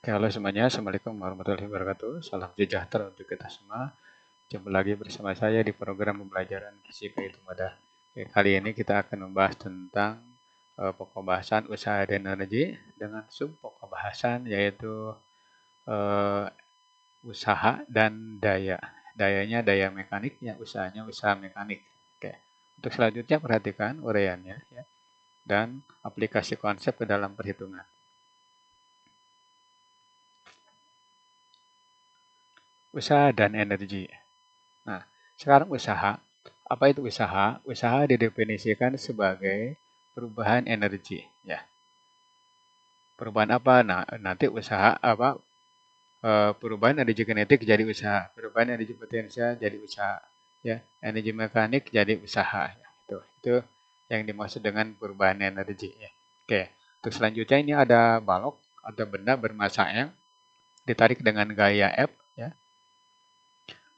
Oke, halo semuanya. Assalamualaikum warahmatullahi wabarakatuh. Salam sejahtera untuk kita semua. Jumpa lagi bersama saya di program pembelajaran fisika itu mudah. Oke, kali ini kita akan membahas tentang pokok bahasan usaha dan energi dengan sub pokok bahasan yaitu eh, usaha dan daya. Dayanya daya mekaniknya, usahanya usaha mekanik. Oke. Untuk selanjutnya perhatikan uraiannya ya, dan aplikasi konsep ke dalam perhitungan. Usaha dan energi. Nah, sekarang usaha. Apa itu usaha? Usaha didefinisikan sebagai perubahan energi. Ya, perubahan apa? Nah, nanti usaha apa? Perubahan energi kinetik jadi usaha. Perubahan energi potensial jadi usaha. Ya, energi mekanik jadi usaha. Ya, itu yang dimaksud dengan perubahan energi. Ya. Oke, untuk selanjutnya ini ada balok atau benda bermassa M ditarik dengan gaya F. Ya,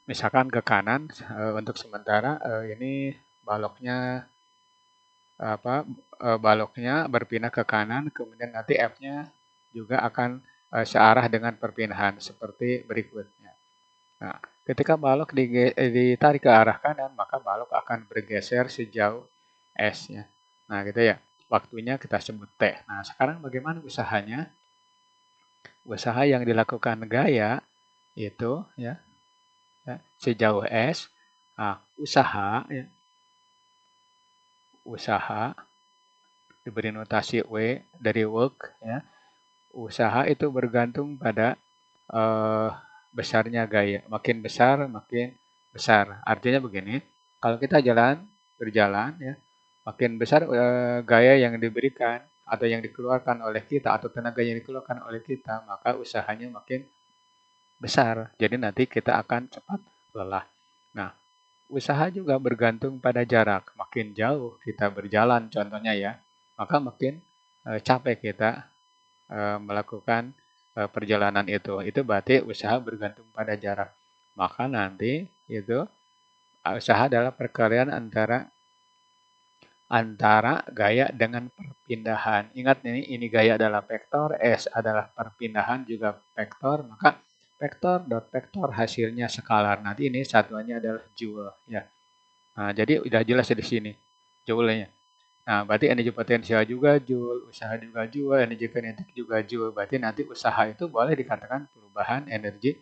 misalkan ke kanan untuk sementara ini baloknya baloknya berpindah ke kanan, kemudian nanti F-nya juga akan searah dengan perpindahan seperti berikutnya. Nah, ketika balok ditarik ke arah kanan, maka balok akan bergeser sejauh S ya. Nah, gitu ya. Waktunya kita sebut T. Nah, sekarang bagaimana usahanya? Usaha yang dilakukan gaya itu ya, sejauh S. Nah, usaha diberi notasi W dari work ya. Usaha itu bergantung pada eh, besarnya gaya. Makin besar, makin besar. Artinya begini, kalau kita berjalan ya, makin besar gaya yang diberikan atau yang dikeluarkan oleh kita atau tenaga yang dikeluarkan oleh kita, maka usahanya makin besar. Jadi nanti kita akan cepat lelah. Nah, usaha juga bergantung pada jarak. Makin jauh kita berjalan contohnya ya, maka makin capek kita melakukan perjalanan itu. Itu berarti usaha bergantung pada jarak. Maka nanti itu usaha adalah perkalian antara gaya dengan perpindahan. Ingat ini gaya adalah vektor, S adalah perpindahan juga vektor, maka vektor dot vektor hasilnya skalar. Nanti ini satuannya adalah joule ya. Nah, jadi udah jelas di sini joule-nya. Nah, berarti energi potensial juga joule, usaha juga joule, energi kinetik juga joule. Berarti nanti usaha itu boleh dikatakan perubahan energi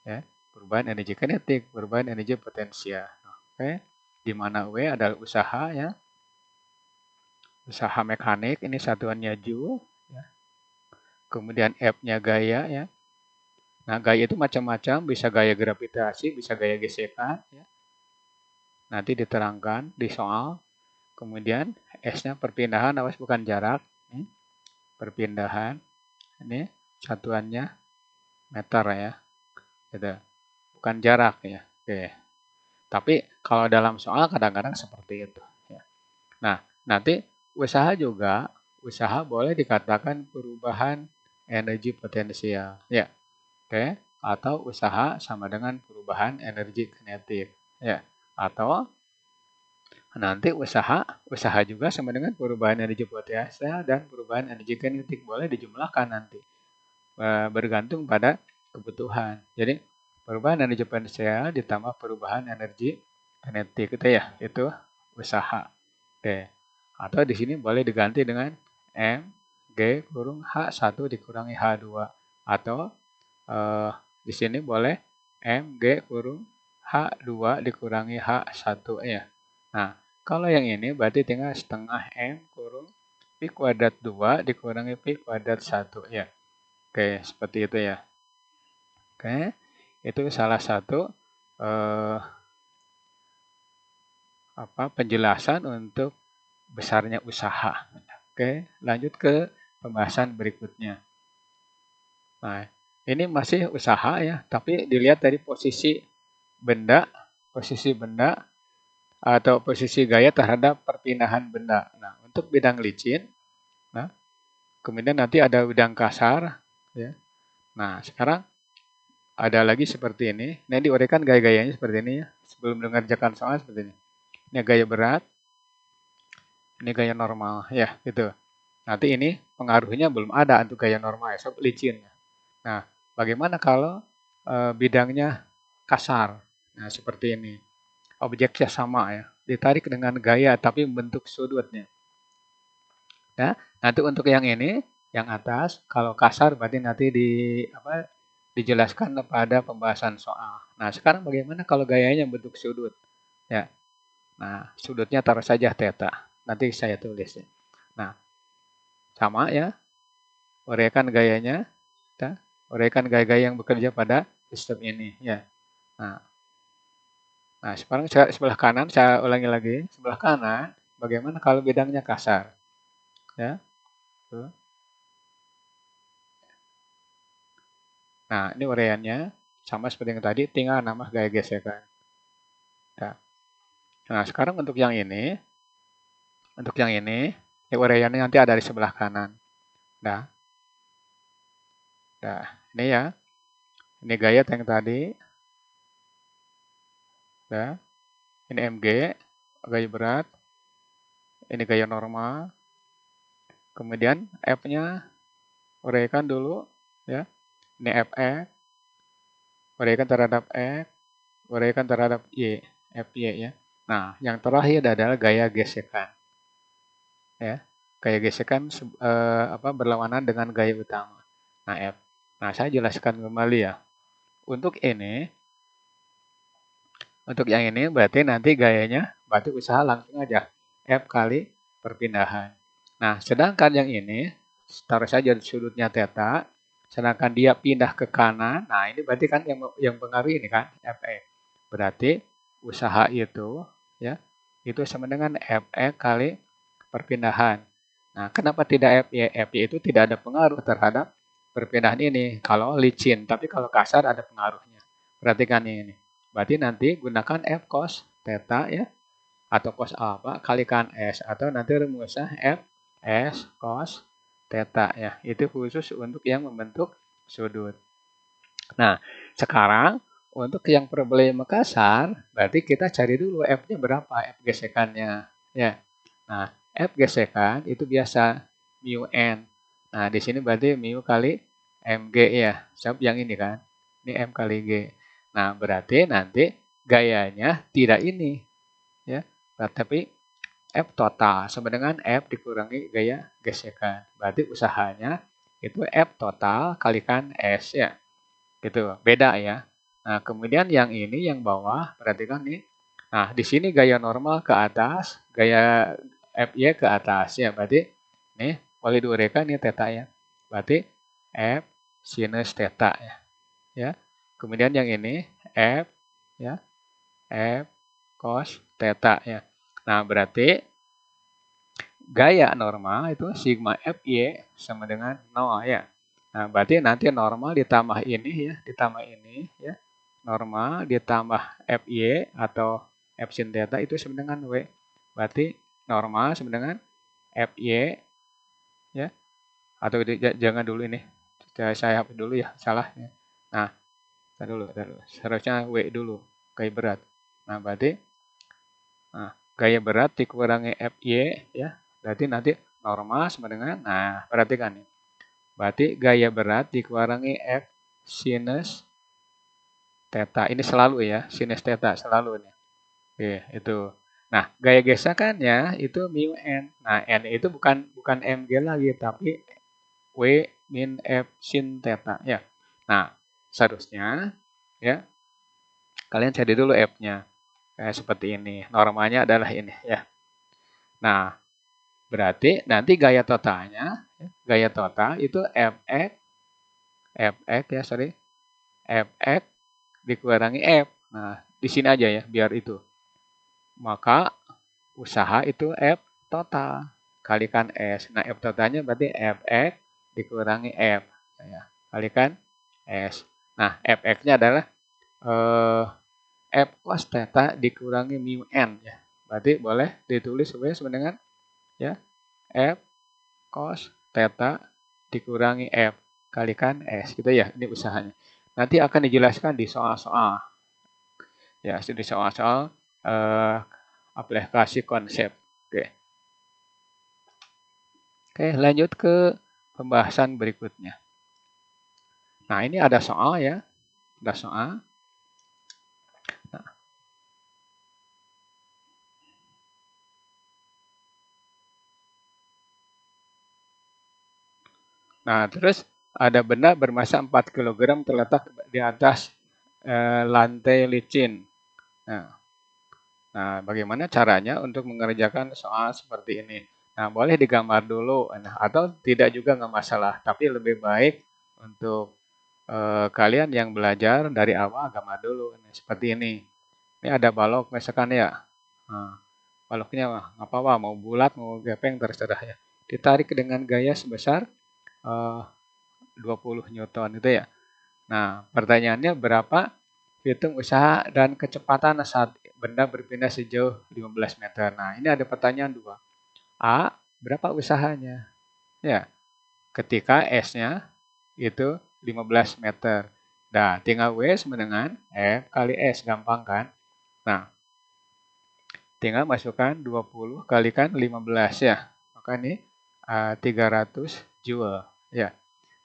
ya, perubahan energi kinetik, perubahan energi potensial. Oke. Di mana W adalah usaha ya, usaha mekanik ini satuannya joule ya. Kemudian F-nya gaya ya. Nah, gaya itu macam-macam, bisa gaya gravitasi, bisa gaya gesekan ya. Nanti diterangkan di soal. Kemudian S-nya perpindahan, awas bukan jarak. Ini perpindahan. Ini satuannya meter ya. Gitu. Bukan jarak ya. Oke. Tapi kalau dalam soal kadang-kadang seperti itu. Ya. Nah, nanti usaha boleh dikatakan perubahan energi potensial. Ya. Oke. Atau usaha sama dengan perubahan energi kinetik. Ya. Atau nanti usaha juga sama dengan perubahan energi potensial dan perubahan energi kinetik. Boleh dijumlahkan nanti. Bergantung pada kebutuhan. Jadi perubahan energi potensial ditambah perubahan energi kinetik itu ya, itu usaha. Oke. Atau di sini boleh diganti dengan M G kurung H1 dikurangi H2 atau di sini boleh M G kurung H2 dikurangi H1 ya. Nah, kalau yang ini berarti tinggal setengah M kurung Pi kuadrat 2 dikurangi Pi kuadrat 1 ya. Oke, seperti itu ya. Oke, itu salah satu eh, penjelasan untuk besarnya usaha. Oke, lanjut ke pembahasan berikutnya. Nah, ini masih usaha ya, tapi dilihat dari benda, posisi benda atau posisi gaya terhadap perpindahan benda. Nah, untuk bidang licin, nah, kemudian nanti ada bidang kasar, ya. Nah, sekarang ada lagi seperti ini. Nah, diuraikan gaya-gayanya seperti ini ya. Sebelum mengerjakan soal seperti ini. Ini gaya berat, ini gaya normal, ya gitu. Nanti ini pengaruhnya belum ada untuk gaya normal ya, sob licin. Nah, bagaimana kalau bidangnya kasar? Nah, seperti ini. Objeknya sama ya, ditarik dengan gaya tapi bentuk sudutnya. Ya, nanti untuk yang ini, yang atas, kalau kasar berarti nanti dijelaskan pada pembahasan soal. Nah, sekarang bagaimana kalau gayanya bentuk sudut? Ya, nah sudutnya taruh saja theta. Nanti saya tulis. Ya. Nah, sama ya, uraikan gayanya, ya, uraikan gaya-gaya yang bekerja pada sistem ini. Ya. Nah, sekarang sebelah kanan saya ulangi lagi. Sebelah kanan, bagaimana kalau bidangnya kasar? Ya, tuh. Nah, ini uraiannya sama seperti yang tadi, tinggal nambah gaya gesekan. Ya. Nah, sekarang untuk yang ini, uraiannya nanti ada di sebelah kanan. Nah, ini ya, ini gaya yang tadi, ya, ini MG, gaya berat, ini gaya normal, kemudian F-nya uraikan dulu, ya, ini FE, uraikan terhadap X, uraikan terhadap Y, FY ya. Nah, yang terakhir adalah gaya gesekan. Ya, gaya gesekan berlawanan dengan gaya utama. Nah, F. Nah, saya jelaskan kembali ya. Untuk yang ini berarti nanti gayanya berarti usaha langsung aja F kali perpindahan. Nah, sedangkan yang ini taruh saja sudutnya theta, sedangkan dia pindah ke kanan. Nah, ini berarti kan yang pengaruh ini kan Fe. Berarti usaha itu ya itu sama dengan Fe kali perpindahan. Nah, kenapa tidak Fy? Fy itu tidak ada pengaruh terhadap perpindahan ini. Kalau licin, tapi kalau kasar ada pengaruhnya. Perhatikan ini. Berarti nanti gunakan F cos theta ya atau cos alpha kalikan S atau nanti rumusnya F S cos theta ya. Itu khusus untuk yang membentuk sudut. Nah, sekarang untuk yang problem kasar, berarti kita cari dulu F-nya berapa, F gesekannya. Ya. Nah, F gesekan itu biasa mu N. Nah, di sini berarti mu kali mg ya. Siap yang ini kan. Ini M kali G. Nah, berarti nanti gayanya tidak ini. Ya. Tapi F total sama dengan F dikurangi gaya gesekan. Berarti usahanya itu F total kalikan S ya. Gitu, beda ya. Nah, kemudian yang ini yang bawah, perhatikan nih. Nah, di sini gaya normal ke atas, gaya FY ke atas ya. Berarti nih boleh diuraikan nih theta ya. Berarti F sinus theta ya. Ya. Kemudian yang ini F ya, F cos theta ya. Nah, berarti gaya normal itu sigma FY sama dengan 0 ya. Nah, berarti nanti normal ditambah ini ya, ditambah ini ya. Normal ditambah FY atau F sin theta itu sama dengan W. Berarti normal sama dengan FY ya. Atau jangan dulu ini. Saya hapus dulu ya, salah ya. Nah, tar dulu. Seharusnya W dulu, gaya berat. Nah, berarti gaya berat dikurangi FY ya. Berarti nanti normal sama dengan, nah perhatikan nih. Berarti gaya berat dikurangi F sinus theta. Ini selalu ya, sinus theta selalu nih. Oke, itu. Nah, gaya gesekannya itu mu N. Nah, N itu bukan mg lagi, tapi W min F sin theta ya. Nah, seharusnya ya kalian cari dulu F-nya. Kayak seperti ini. Normalnya adalah ini ya. Nah, berarti nanti gaya totalnya, gaya total itu Fx dikurangi F. Nah, di sini aja ya, biar itu. Maka usaha itu F total kalikan S. Nah, F totalnya berarti Fx dikurangi F. Ya, kalikan S. Nah, Fx-nya adalah F cos theta dikurangi mu N. Ya. Berarti boleh ditulis sama dengan ya, F cos theta dikurangi F kalikan S gitu ya, ini usahanya. Nanti akan dijelaskan di soal-soal. Ya, di soal-soal aplikasi konsep. Oke, lanjut ke pembahasan berikutnya. Nah, ini ada soal ya. Ada soal. Nah, terus ada benda bermassa 4 kg terletak di atas lantai licin. Nah, bagaimana caranya untuk mengerjakan soal seperti ini? Nah, boleh digambar dulu, nah, atau tidak juga nggak masalah. Tapi lebih baik untuk kalian yang belajar dari awal gambar dulu. Nah, seperti ini. Ini ada balok misalkan ya. Nah, baloknya nggak apa-apa, mau bulat, mau gepeng, terserah ya. Ditarik dengan gaya sebesar 20 Newton itu ya. Nah, pertanyaannya berapa hitung usaha dan kecepatan saat benda berpindah sejauh 15 meter. Nah, ini ada pertanyaan dua. A, berapa usahanya? Ya, ketika S-nya itu 15 meter. Nah, tinggal W sama dengan F kali S, gampang kan? Nah, tinggal masukkan 20 kalikan 15 ya. Maka ini 300 Joule. Ya,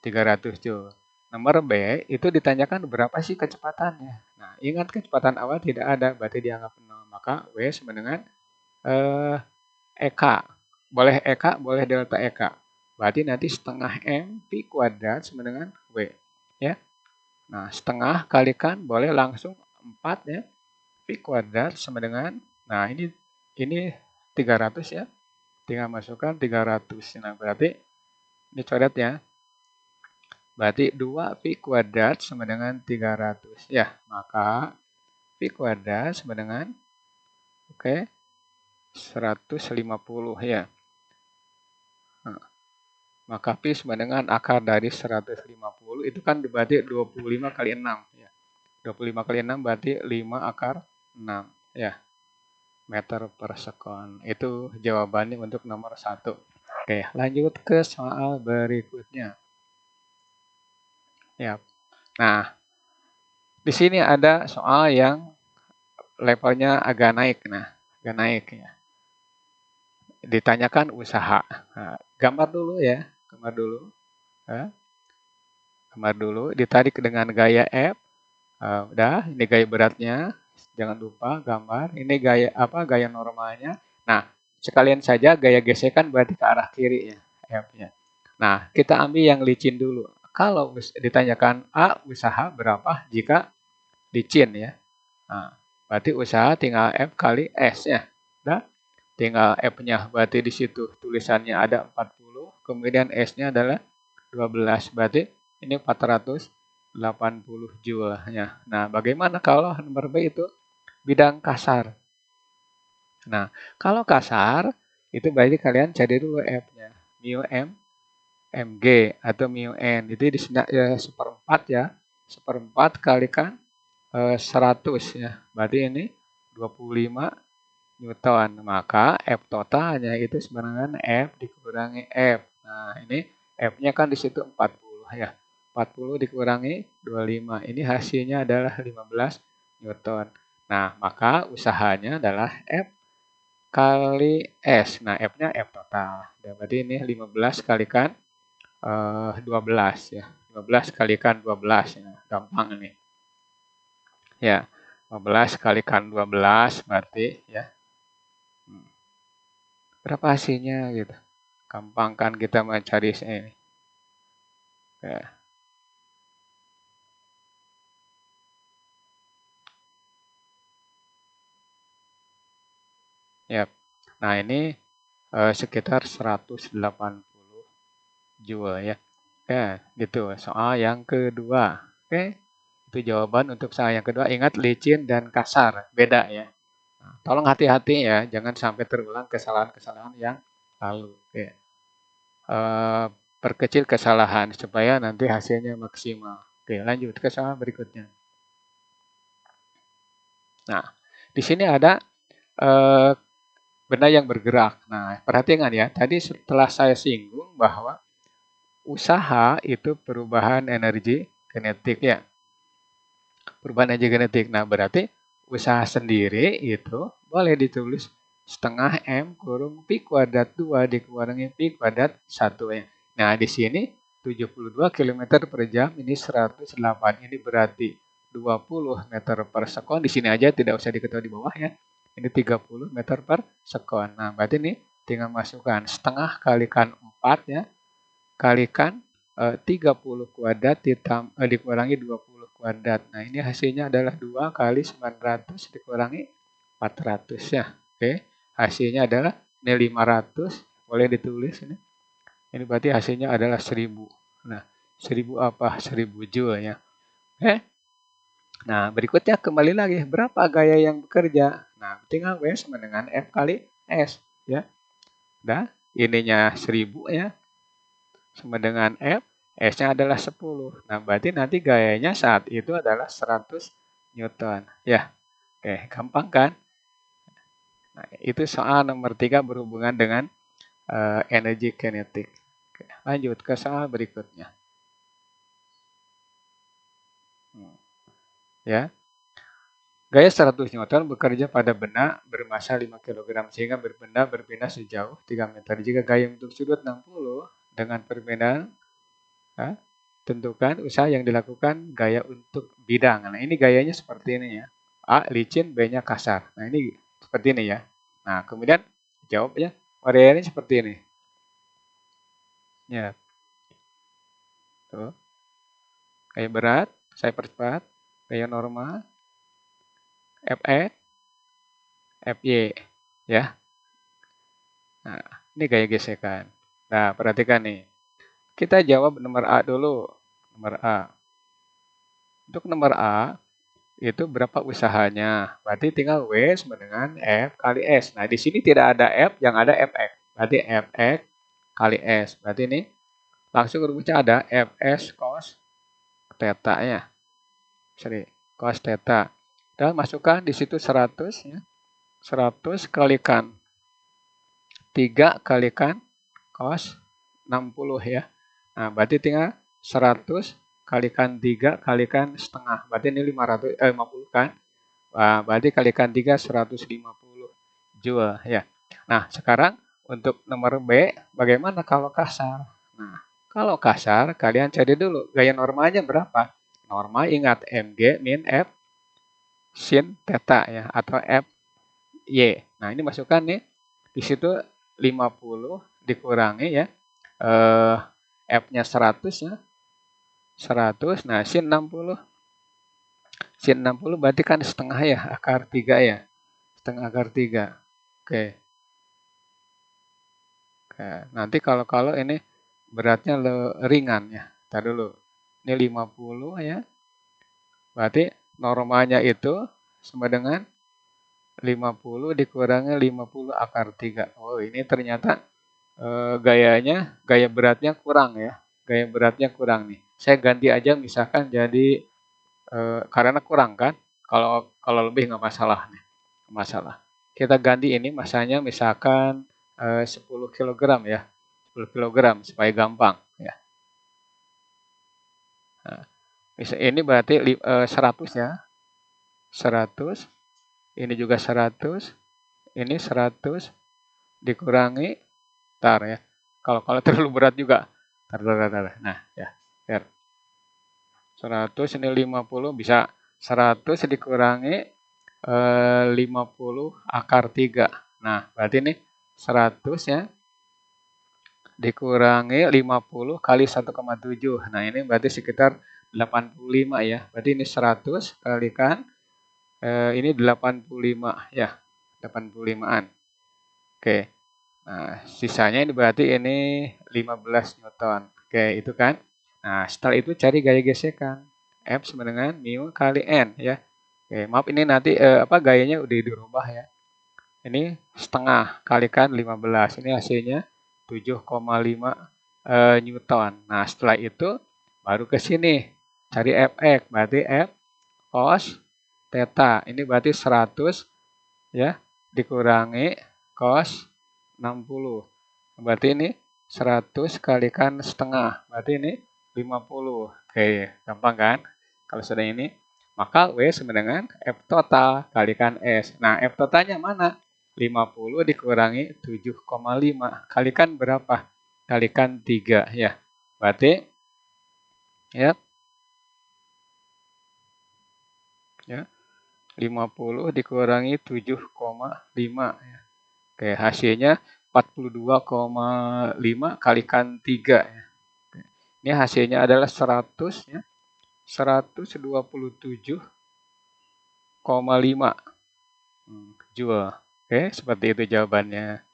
300 Joule. Nomor B itu ditanyakan berapa sih kecepatannya. Nah, ingat kecepatan awal tidak ada, berarti dianggap 0. Maka W sama dengan EK. Boleh EK, boleh delta EK. Berarti nanti setengah M Pi kuadrat sama dengan W. Ya. Nah, setengah kalikan boleh langsung 4 ya. Pi kuadrat sama dengan, nah ini 300 ya. Tinggal masukkan 300. Nah, berarti ini coret ya. Berarti 2 Pi kuadrat sama dengan 300. Ya, maka Pi kuadrat sama dengan, oke, 150 ya. Nah, maka Pi sama dengan akar dari 150 itu kan berarti 25 kali 6. Ya. 25 kali 6 berarti 5 akar 6. Ya, meter per sekon. Itu jawabannya untuk nomor 1. Oke, lanjut ke soal berikutnya. Ya. Nah, di sini ada soal yang levelnya agak naik. Nah, agak naik ya. Ditanyakan usaha. Nah, gambar dulu ya. Gambar dulu. Gambar dulu. Ditarik dengan gaya F. Udah, ini gaya beratnya. Jangan lupa gambar. Ini gaya apa? Gaya normalnya. Nah, sekalian saja gaya gesekan berarti ke arah kiri ya. F-nya. Nah, kita ambil yang licin dulu. Kalau ditanyakan A, usaha berapa jika licin ya. Nah, berarti usaha tinggal F kali S ya. Nah, tinggal F-nya berarti di situ tulisannya ada 40, kemudian S-nya adalah 12. Berarti ini 480 Joule ya. Nah, bagaimana kalau nomor B itu bidang kasar? Nah, kalau kasar itu berarti kalian cari dulu F-nya. Mu M, Mg atau mu N. Jadi di sini ya seperempat ya. Seperempat kalikan 100 ya. Berarti ini 25 Newton. Maka F totalnya itu sebenarnya F dikurangi F. Nah, ini F-nya kan di situ 40 ya. 40 dikurangi 25. Ini hasilnya adalah 15 Newton. Nah, maka usahanya adalah F kali S. Nah, F-nya F total. Berarti ini 15 kalikan 12 ya. 15 kalikan 12 ya. Gampang ini. Ya, 15 kalikan 12 berarti ya. Berapa hasilnya gitu. Gampang kan kita mencari ini. Ya. Yap. Nah, ini sekitar 180 Joule ya. Ya, gitu. Soal yang kedua. Oke. Itu jawaban untuk soal yang kedua. Ingat licin dan kasar, beda ya. Nah, tolong hati-hati ya, jangan sampai terulang kesalahan-kesalahan yang lalu. Oke. Perkecil kesalahan supaya nanti hasilnya maksimal. Oke, lanjut ke soal berikutnya. Nah, di sini ada benda yang bergerak. Nah, perhatikan ya, tadi setelah saya singgung bahwa usaha itu perubahan energi kinetik ya. Perubahan energi kinetik. Nah, berarti usaha sendiri itu boleh ditulis setengah M kurung Pi kuadrat 2 dikurangi Pi kuadrat 1 ya. Nah, di sini 72 km per jam, ini 108. Ini berarti 20 meter per sekon. Di sini aja tidak usah diketahui di bawah ya. Ini 30 meter per sekon. Nah, berarti ini tinggal masukkan setengah kalikan 4 ya. Kalikan 30 kuadrat dikurangi 20 kuadrat. Nah, ini hasilnya adalah 2 kali 900 dikurangi 400 ya. Oke, hasilnya adalah ini 500. Boleh ditulis ini. Ini berarti hasilnya adalah 1000. Nah, 1000 apa? 1000 joule ya. Oke. Nah, berikutnya kembali lagi. Berapa gaya yang bekerja? Nah, tinggal W sama dengan F kali S. Ya. Nah, ininya 1000 ya. Sama dengan F. S-nya adalah 10. Nah, berarti nanti gayanya saat itu adalah 100 Newton. Ya. Oke, gampang kan? Nah, itu soal nomor 3 berhubungan dengan energi kinetik. Oke, lanjut ke soal berikutnya. Ya. Gaya 100 Newton bekerja pada benda bermassa 5 kg sehingga benda berpindah sejauh 3 meter. Jika gaya untuk sudut 60 dengan perbedaan, tentukan usaha yang dilakukan gaya untuk bidang. Nah, ini gayanya seperti ini ya. A, licin, B-nya kasar. Nah, ini seperti ini ya. Nah, kemudian jawab ya. Variannya seperti ini. Ya. Tuh. Gaya berat, saya percepat. Gaya normal, FE, FY ya. Nah, ini gaya gesekan. Nah, perhatikan nih. Kita jawab nomor A dulu. Nomor A. Untuk nomor A, itu berapa usahanya? Berarti tinggal W sama dengan F kali S. Nah, di sini tidak ada F, yang ada Fx. Berarti Fx kali S. Berarti ini langsung rumusnya ada Fs cos theta ya. Sorry, cos theta. Dan masukkan di situ 100 ya. 100 kalikan 3 kalikan cos 60 ya. Nah, berarti tinggal 100 kalikan 3 kalikan setengah. Berarti ini 50 kan. Nah, berarti kalikan 3 150 joule ya. Nah, sekarang untuk nomor B, bagaimana kalau kasar? Nah, kalau kasar kalian cari dulu gaya normanya berapa. Norma ingat mg min f sin theta ya, atau f y. Nah, ini masukkan nih. Di situ 50 dikurangi ya. F-nya 100 ya. 100. Nah, sin 60. Sin 60 berarti kan setengah ya, akar 3 ya. Setengah akar 3. Oke. Nanti kalau ini beratnya ringan ya. Ntar dulu. Ini 50 ya. Berarti normanya itu sama dengan 50 dikurangi 50 akar 3. Oh, ini ternyata gaya beratnya kurang ya. Gaya beratnya kurang nih. Saya ganti aja misalkan jadi karena kurang kan. Kalau lebih nggak masalah nih. Masalah. Kita ganti ini masanya misalkan 10 kg ya. 10 kg supaya gampang ya. Nah, ini berarti 100 ya. 100. Ini juga 100. Ini 100 dikurangi ya. Kalau terlalu berat juga. Nah, ya. 100 ini 50 bisa 100 dikurangi 50 akar 3. Nah, berarti ini 100 ya dikurangi 50 kali 1,7. Nah, ini berarti sekitar 85 ya. Berarti ini 100 kalikan ini 85 ya. 85-an. Oke. Nah, sisanya ini berarti ini 15 Newton. Oke, itu kan. Nah, setelah itu cari gaya gesekan. F sama dengan mu kali N ya. Oke, maaf ini nanti gayanya udah dirubah ya. Ini setengah kalikan 15. Ini hasilnya 7,5 Newton. Nah, setelah itu baru ke sini. Cari Fx, berarti F cos theta. Ini berarti 100 ya dikurangi cos 60. Berarti ini 100 kalikan setengah. Berarti ini 50. Oke, gampang kan? Kalau sudah ini, maka W sama dengan F total kalikan S. Nah, F totalnya mana? 50 dikurangi 7,5. Kalikan berapa? Kalikan 3 ya. Berarti Ya. Ya. 50 dikurangi 7,5 ya. Oke, hasilnya 42,5 kalikan 3 ya. Oke. Ini hasilnya adalah 100 ya. 127,5 joule. Oke, seperti itu jawabannya.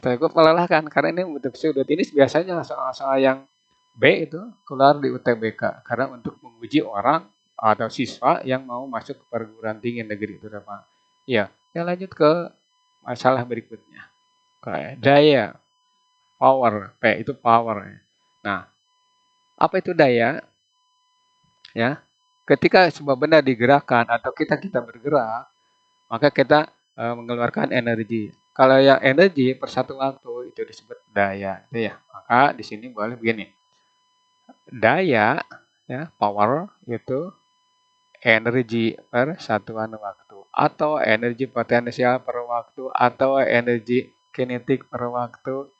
Cukup melelahkan karena ini bentuk sudut. Ini biasanya soal-soal yang B itu keluar di UTBK karena untuk menguji orang atau siswa yang mau masuk ke perguruan tinggi negeri itu Pak. Ya, kita lanjut ke masalah berikutnya. Kayak daya, power, P itu power. Nah, apa itu daya? Ya, ketika sebuah benda digerakkan atau kita bergerak, maka kita mengeluarkan energi. Kalau yang energi per satu waktu itu disebut daya, itu ya. Maka di sini boleh begini. Daya, ya, power itu energi per satuan waktu atau energi potensial per waktu atau energi kinetik per waktu,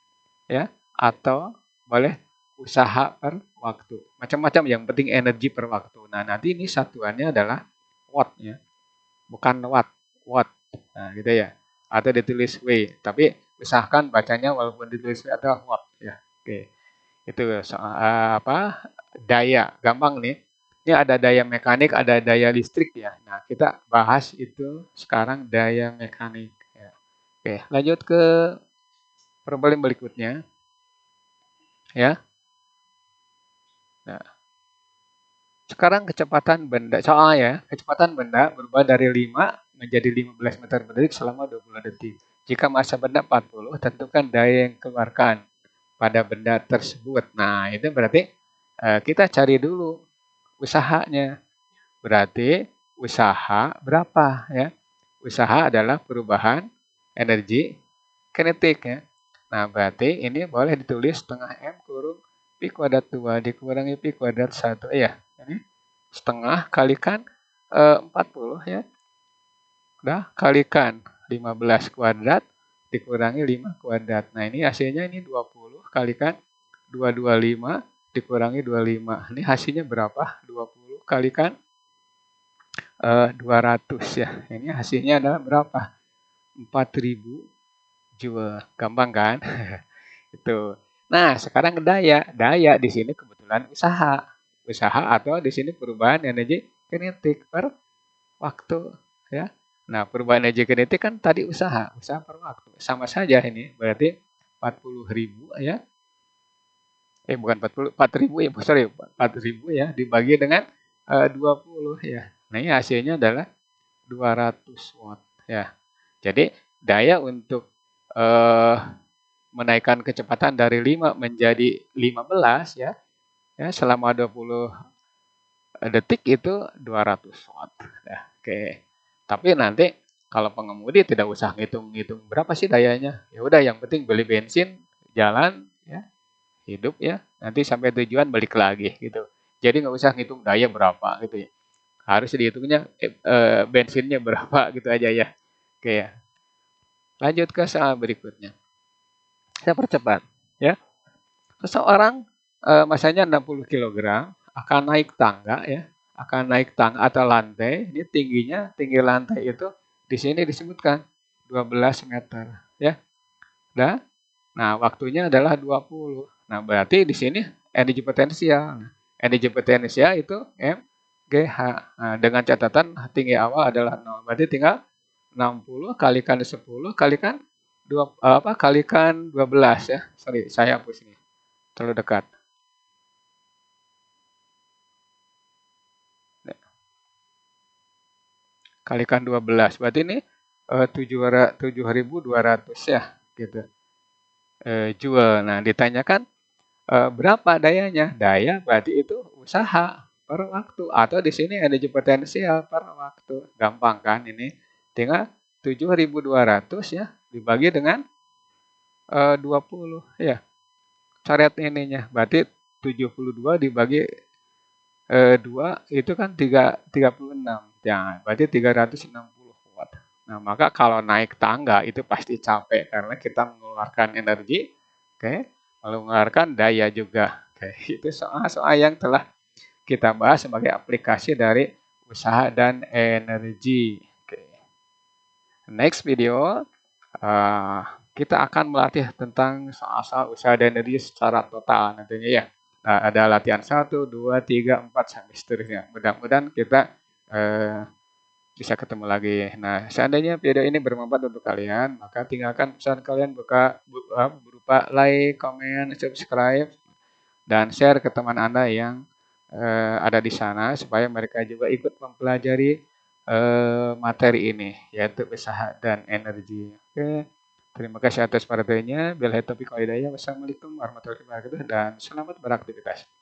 ya, atau boleh usaha per waktu. Macam-macam yang penting energi per waktu. Nah, nanti ini satuannya adalah watt ya. Bukan watt, watt. Nah, gitu ya. Atau ditulis W, tapi usahakan bacanya walaupun ditulis W atau watt ya. Oke. Itu soal apa? Daya. Gampang nih. Ini ada daya mekanik, ada daya listrik ya. Nah, kita bahas itu sekarang daya mekanik ya. Oke, lanjut ke problem berikutnya ya. Nah, sekarang kecepatan benda, soalnya kecepatan benda berubah dari 5 menjadi 15 meter per detik selama 20 detik. Jika massa benda 40, tentukan daya yang dikeluarkan pada benda tersebut. Nah, itu berarti kita cari dulu usahanya. Berarti usaha berapa ya? Usaha adalah perubahan energi kinetik ya. Nah, berarti ini boleh ditulis setengah M kurung Pi kuadrat 2 dikurangi Pi kuadrat 1 ya. Ini setengah kalikan 40 ya. Udah kalikan 15 kuadrat dikurangi 5 kuadrat. Nah, ini hasilnya ini 20 kalikan 225 dikurangi 25. Ini hasilnya berapa? 20 kalikan 200 ya. Ini hasilnya adalah berapa? 4000 joule. Gampang kan? Itu. Nah, sekarang daya. Daya di sini kebetulan usaha. Usaha atau di sini perubahan energi kinetik per waktu ya. Nah, perubahan energi kinetik kan tadi usaha per waktu. Sama saja ini. Berarti 40.000 ya. Bukan 4.000 ya, sorry, 4.000 ya dibagi dengan 20 ya. Nah, ini hasilnya adalah 200 watt ya. Jadi daya untuk menaikkan kecepatan dari 5 menjadi 15 ya, selama 20 detik itu 200 watt. Ya, oke. Tapi nanti kalau pengemudi tidak usah ngitung-ngitung berapa sih dayanya. Ya udah yang penting beli bensin, jalan ya, hidup ya. Nanti sampai tujuan balik lagi gitu. Jadi nggak usah ngitung daya berapa gitu ya. Harus dihitungnya bensinnya berapa gitu aja ya. Oke ya. Lanjut ke soal berikutnya. Saya percepat ya. Seseorang masanya 60 kg akan naik tangga ya. Akan naik tangga atau lantai. Ini tinggi lantai itu di sini disebutkan 12 meter ya. Nah, waktunya adalah 20. Nah, berarti di sini energi potensial. Energi potensial itu MGH. Nah, dengan catatan tinggi awal adalah 0. Berarti tinggal 60 kalikan 10 kalikan kalikan 12 ya. Sorry, saya hapus ini. Terlalu dekat. Kalikan 12. Berarti ini 7.200 ya, gitu. Joule. Nah, ditanyakan berapa dayanya? Daya berarti itu usaha per waktu atau di sini energi potensial per waktu. Gampang kan ini? Tinggal 7.200 ya dibagi dengan 20 ya. Coret ininya. Berarti 72 dibagi 2 itu kan 36. Ya, berarti 360 watt. Nah, maka kalau naik tangga itu pasti capek karena kita mengeluarkan energi, oke, mengeluarkan daya juga. Oke, itu soal-soal yang telah kita bahas sebagai aplikasi dari usaha dan energi. Oke. Next video, uh, kita akan melatih tentang soal-soal usaha dan energi secara total nantinya ya. Nah, ada latihan 1, 2, 3, 4, sampai seterusnya. Mudah-mudahan kita bisa ketemu lagi. Nah, seandainya video ini bermanfaat untuk kalian, maka tinggalkan pesan kalian berupa like, comment, subscribe, dan share ke teman Anda yang ada di sana supaya mereka juga ikut mempelajari materi ini, yaitu usaha dan energi. Oke, terima kasih atas perhatiannya. Bila topik Wassalamualaikum warahmatullahi wabarakatuh dan selamat beraktivitas.